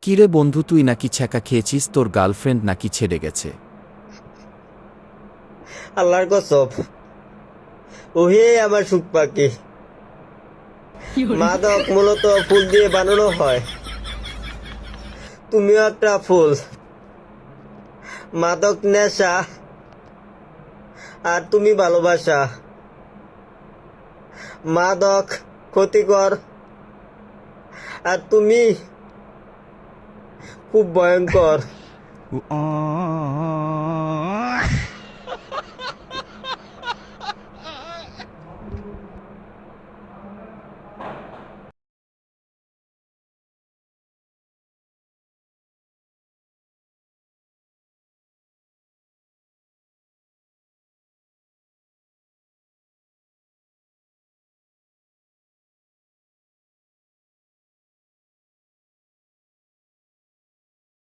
কিরে বন্ধু, তুই নাকি ছ্যাঁকা খেয়েছিস? তোর গার্লফ্রেন্ড নাকি ছেড়ে গেছে? আল্লাহর কসম, ওহে আমার সুখ পাখি। মাদক মূলত ফুল দিয়ে বানানো হয়। তুমিও একটা ফুল। মাদক নেশা, আর তুমি ভালোবাসা। মাদক ক্ষতিকর, আর তুমি খুব ভয়ঙ্কর।